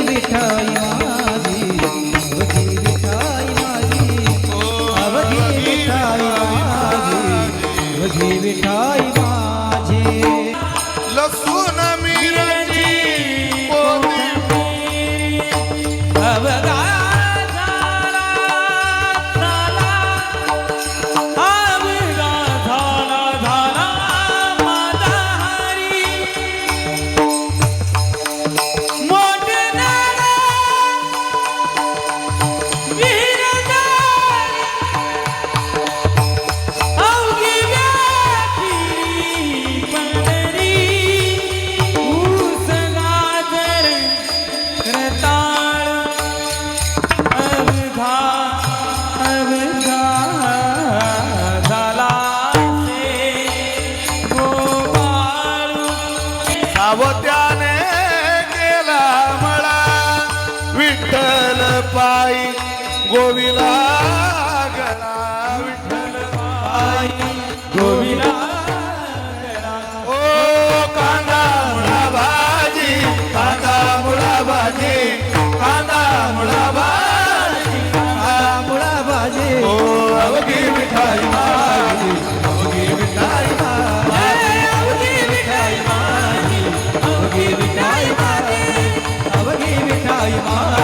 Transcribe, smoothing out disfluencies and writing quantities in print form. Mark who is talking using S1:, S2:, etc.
S1: विठाई माझी, अवघी विठाई माझी, अवघी विठाई माझी, अवघी विठाई माझी.
S2: लसूण मिरची पोती
S1: अवघा
S2: सावत्याने गेला मला विठ्ठल पायी गोविला गला विठ्ठल पायी
S1: गोविंदा
S2: ओ कांदा मुळा भाजी कांदा मुळा भाजी कांदा मुळा भाजी
S1: मुळा भाजी
S2: ओ अवघी मिठाई माझी अवघी मिठाई माझी
S1: अवघी विठाई माझी, अवघी विठाई माझी, अवघी विठाई माझी.